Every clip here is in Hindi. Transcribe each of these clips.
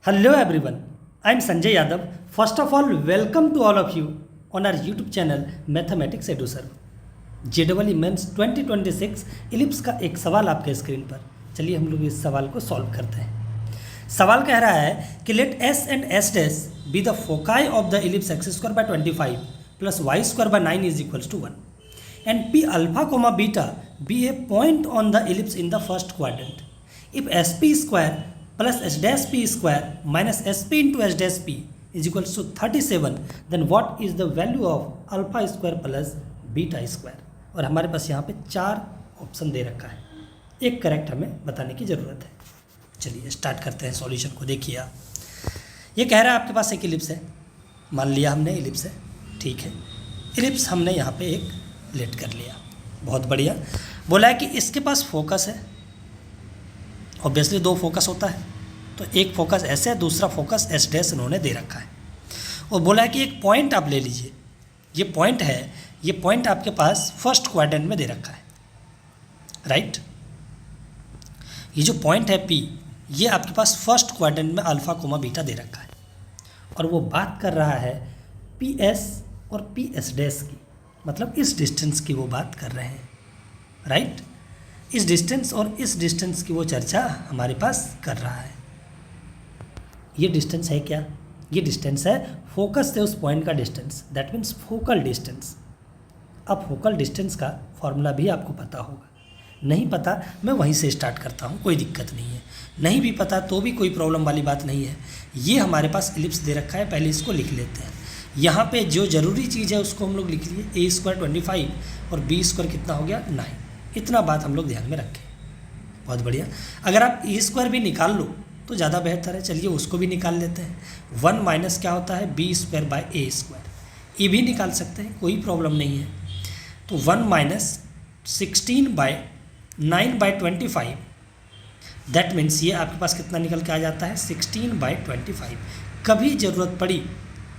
Hello everyone, I am Sanjay Yadav. First of all, welcome to all of you on our YouTube channel Mathematics EduSer. JEE Mains 2026 ellipse का एक सवाल आपके स्क्रीन पर। चलिए हम लोग इस सवाल को सॉल्व करते हैं। सवाल कह रहा है कि late S and S dash be the foci of the ellipse x square by 25 plus y square by 9 is equals to 1 and P alpha comma beta be a point on the ellipse in the first quadrant. If SP square plus S dash P square minus SP into S dash P is equals to 37, then what is the value of alpha square plus beta square? और हमारे पास यहाँ पे 4 ऑप्शन दे रखा है, एक करेक्ट हमें बताने की ज़रूरत है। चलिए स्टार्ट करते हैं सॉल्यूशन को। देखिए आप, ये कह रहा है आपके पास एक इलिप्स है, मान लिया हमने इलिप्स है, ठीक है। इलिप्स हमने यहाँ पे एक लेट कर लिया, बहुत बढ़िया। बोला है कि इसके पास फोकस है, ऑब्वियसली 2 फोकस होता है, तो एक फोकस ऐसे है, दूसरा फोकस एस डैश इन्होंने दे रखा है। और बोला है कि एक पॉइंट आप ले लीजिए, ये पॉइंट है, ये पॉइंट आपके पास फर्स्ट क्वाड्रेंट में दे रखा है, राइट। ये जो पॉइंट है P, ये आपके पास फर्स्ट क्वाड्रेंट में अल्फा कोमा बीटा दे रखा है, और वो बात कर रहा है PS और PS डैश की, मतलब इस डिस्टेंस की वो बात कर रहे हैं, राइट। इस डिस्टेंस और इस डिस्टेंस की वो चर्चा हमारे पास कर रहा है। ये डिस्टेंस है क्या? ये डिस्टेंस है फोकस से उस पॉइंट का distance, that means focal distance. अब फोकल डिस्टेंस का फॉर्मूला भी आपको पता होगा, नहीं पता मैं वहीं से स्टार्ट करता हूँ, कोई दिक्कत नहीं है। नहीं भी पता तो भी कोई प्रॉब्लम वाली बात नहीं है। ये हमारे पास इलिप्स दे रखा है, पहले इसको लिख लेते हैं। यहाँ पे जो ज़रूरी चीज़ है उसको हम लोग लिख लिए, a स्क्वायर 25 और b स्क्वायर कितना हो गया 9। इतना बात हम लोग ध्यान में रखें, बहुत बढ़िया। अगर आप ए स्क्वायर भी निकाल लो तो ज़्यादा बेहतर है, चलिए उसको भी निकाल लेते हैं। 1 माइनस क्या होता है B square by A square, ये भी निकाल सकते हैं, कोई प्रॉब्लम नहीं है। तो 1 minus 16 by 9 by 25, that means ये आपके पास कितना निकल के आ जाता है 16 बाय 25। कभी ज़रूरत पड़ी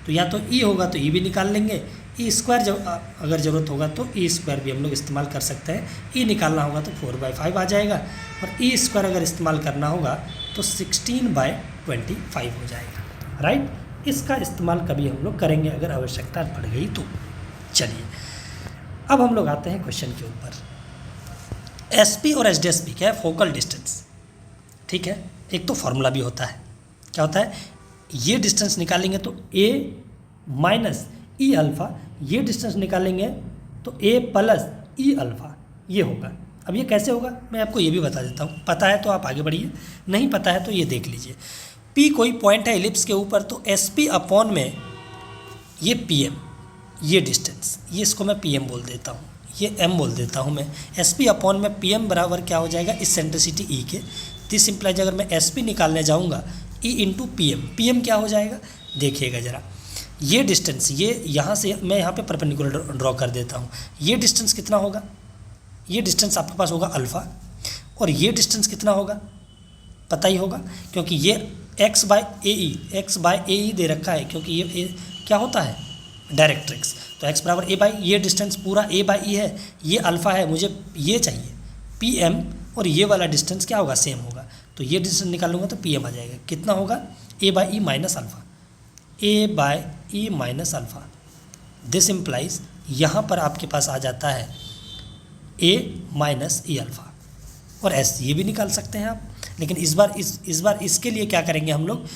तो या तो ई होगा तो ई भी निकाल लेंगे, ई स्क्वायर जब अगर ज़रूरत होगा तो ई स्क्वायर भी हम लोग इस्तेमाल कर सकते हैं। ई निकालना होगा तो 4/5 आ जाएगा, और ई स्क्वायर अगर इस्तेमाल करना होगा तो 16 बाय 25 हो जाएगा, राइट। इसका इस्तेमाल कभी हम लोग करेंगे अगर आवश्यकता पड़ गई तो। चलिए अब हम लोग आते हैं क्वेश्चन के ऊपर। एस पी और एस डी एस पी क्या है? फोकल डिस्टेंस, ठीक है। एक तो फॉर्मूला भी होता है, क्या होता है? ये डिस्टेंस निकालेंगे तो a माइनस ई अल्फ़ा, ये डिस्टेंस निकालेंगे तो a प्लस ई अल्फ़ा, ये होगा। अब ये कैसे होगा मैं आपको ये भी बता देता हूँ, पता है तो आप आगे बढ़िए, नहीं पता है तो ये देख लीजिए। P कोई पॉइंट है इलिप्स के ऊपर, तो एस पी अपॉन में ये PM, ये डिस्टेंस, ये इसको मैं PM बोल देता हूँ, ये M बोल देता हूँ मैं। एस पी अपॉन में PM बराबर क्या हो जाएगा इसेंट्रिसिटी E के। दिस इम्प्लाइज अगर मैं एस पी निकालने जाऊँगा E इंटू PM, PM क्या हो जाएगा देखिएगा ज़रा। ये डिस्टेंस, ये यहाँ से मैं यहाँ पे परपेंडिकुलर ड्रॉ कर देता हूँ। ये डिस्टेंस कितना होगा? ये डिस्टेंस आपके पास होगा अल्फ़ा, और ये डिस्टेंस कितना होगा पता ही होगा, क्योंकि ये x बाय ए ई दे रखा है, क्योंकि ये क्या होता है डायरेक्ट्रिक्स। तो x बराबर a बाई, ये डिस्टेंस पूरा a बाई ई है, ये अल्फ़ा है, मुझे ये चाहिए PM, और ये वाला डिस्टेंस क्या होगा सेम होगा। तो ये डिस्टेंस निकालूंगा तो PM आ जाएगा, कितना होगा a by e minus alpha, a by e minus alpha. This implies यहाँ पर आपके पास आ जाता है a माइनस ई अल्फ़ा, और s ये भी निकाल सकते हैं आप। लेकिन इस बार इसके लिए क्या करेंगे हम लोग,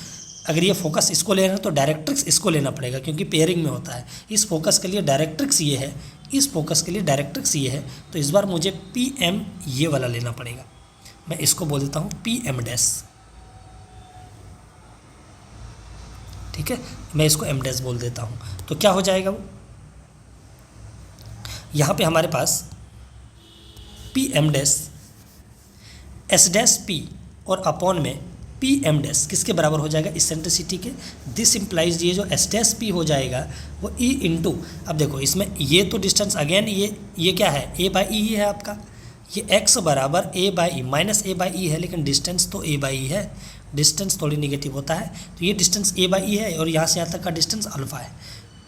अगर ये फोकस इसको लेना है तो डायरेक्ट्रिक्स इसको लेना पड़ेगा, क्योंकि पेयरिंग में होता है। इस फोकस के लिए डायरेक्ट्रिक्स ये है, इस फोकस के लिए डायरेक्ट्रिक्स ये है, तो इस बार मुझे PM ये वाला लेना पड़ेगा। मैं इसको बोल देता हूँ PM डैश, ठीक है, मैं इसको M डैश बोल देता हूँ। तो क्या हो जाएगा वो, यहाँ पे हमारे पास PM dash S dash P और अपॉन में PM डैश किसके बराबर हो जाएगा इसेंट्रिसिटी के। दिस इम्प्लाइज ये जो S डैश P हो जाएगा वो E इंटू, अब देखो इसमें ये तो डिस्टेंस अगेन ये क्या है a बाई ई है आपका, ये x बराबर a by e minus a by e है, लेकिन डिस्टेंस तो a बाई ई है, डिस्टेंस थोड़ी निगेटिव होता है। तो ये डिस्टेंस a बाई ई है, और यहाँ से यहाँ तक का डिस्टेंस अल्फ़ा है।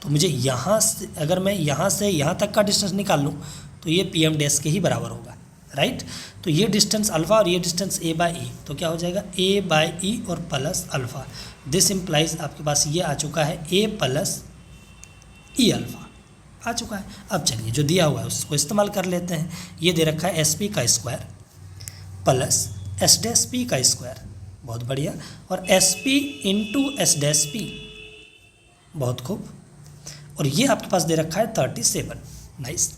तो मुझे यहाँ से अगर मैं यहाँ से यहाँ तक का डिस्टेंस निकाल लूँ तो ये PM डैश के ही बराबर होगा, राइट। तो ये डिस्टेंस अल्फ़ा और ये डिस्टेंस ए बाई ई, तो क्या हो जाएगा ए बाई ई और प्लस अल्फ़ा। दिस इम्प्लाइज आपके पास ये आ चुका है ए प्लस ई अल्फ़ा आ चुका है। अब चलिए जो दिया हुआ है उसको इस्तेमाल कर लेते हैं। ये दे रखा है एस पी का square plus S dash P का स्क्वायर, बहुत बढ़िया, और S P into S dash P, बहुत खूब, और ये आपके पास दे रखा है 37, नाइस।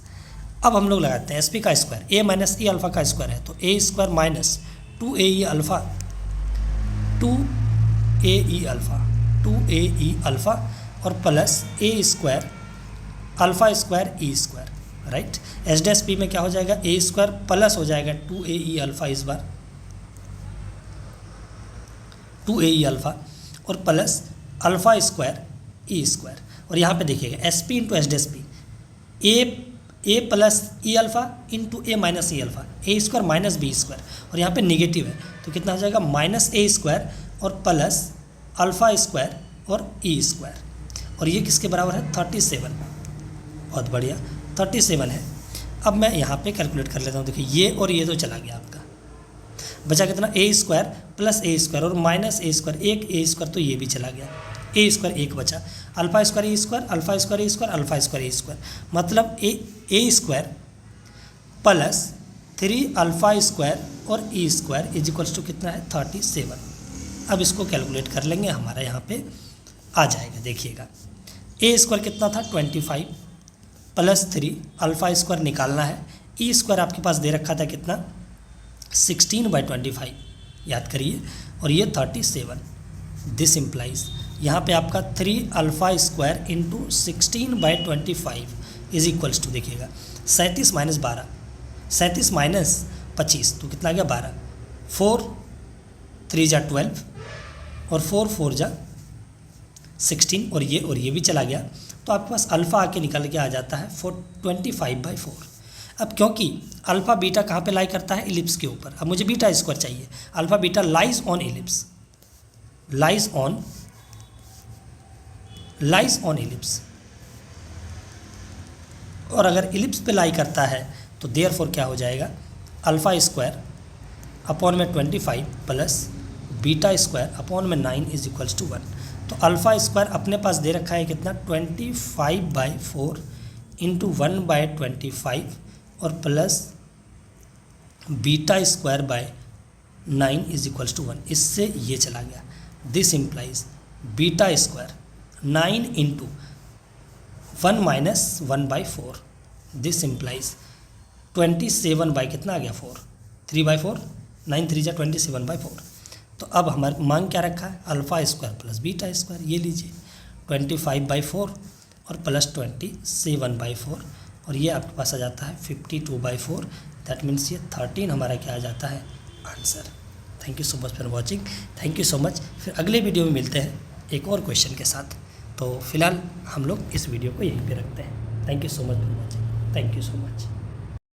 अब हम लोग लगाते हैं एस पी का square, A minus E alpha का स्क्वायर है तो A square minus 2ae alpha 2ae alpha 2ae alpha और plus A square alpha square E square, right. S dash P में क्या हो जाएगा ए स्क्वायर प्लस हो जाएगा 2ae अल्फ़ा इस बार 2ae अल्फ़ा और plus alpha square E square, और यहाँ पे देखिएगा S P into S dash P A plus E alpha into A minus E alpha, A square minus B square, और यहाँ पे निगेटिव है तो कितना हो जाएगा माइनस ए स्क्वायर और प्लस अल्फ़ा स्क्वायर और ई स्क्वायर, और ये किसके बराबर है 37, बहुत बढ़िया 37 है। अब मैं यहाँ पे कैलकुलेट कर लेता हूँ, देखिए ये और ये तो चला गया आपका, बचा कितना ए स्क्वायर प्लस ए स्क्वायर और माइनस ए स्क्वायर, एक ए स्क्वायर तो ये भी चला गया, ए स्क्वायर एक बचा, alpha square E square alpha square E square alpha square E square, मतलब ए स्क्वायर प्लस 3 अल्फ़ा स्क्वायर और E square is equals to कितना है 37। अब इसको कैलकुलेट कर लेंगे, हमारा यहाँ पे आ जाएगा, देखिएगा ए स्क्वायर कितना था 25 प्लस 3 अल्फ़ा स्क्वायर निकालना है, ई स्क्वायर आपके पास दे रखा था कितना 16/25, याद करिए, और ये 37। दिस इम्प्लाइज यहाँ पे आपका 3 alpha square into 16/25 is equals to, देखिएगा 37 माइनस 12, 37 माइनस 25 तो कितना आ गया 12, 4 3 जा 12 और 4 4 जा 16, और ये भी चला गया, तो आपके पास अल्फ़ा आके निकल के आ जाता है 25/4। अब क्योंकि अल्फ़ा बीटा कहाँ पे लाई करता है इलिप्स के ऊपर, अब मुझे बीटा स्क्वायर चाहिए, alpha beta lies on ellipse, lies on ellipse, और अगर इलिप्स पे लाई करता है तो देयरफॉर क्या हो जाएगा अल्फ़ा स्क्वायर अपॉन में 25 प्लस बीटा स्क्वायर अपॉन में 9 इज इक्वल्स टू 1। तो अल्फ़ा स्क्वायर अपने पास दे रखा है कितना 25/4 इंटू 1/25 और plus beta square by 9 is equals to 1, इससे ये चला गया। This implies beta square 9 into 1 minus 1/4, this implies 27 by कितना आ गया 4, 3/4, 9 3 जा 27/4। तो अब हमारे मांग क्या रखा है alpha square plus beta square, ये लीजिए 25/4 और प्लस 27/4, और ये आपके पास आ जाता है 52/4, दैट मीन्स ये 13 हमारा क्या आ जाता है answer. Thank you so much for watching, thank you so much. फिर अगले वीडियो में मिलते हैं एक और क्वेश्चन के साथ, तो फिलहाल हम लोग इस वीडियो को यहीं पे रखते हैं। Thank you so much for watching, thank you so much.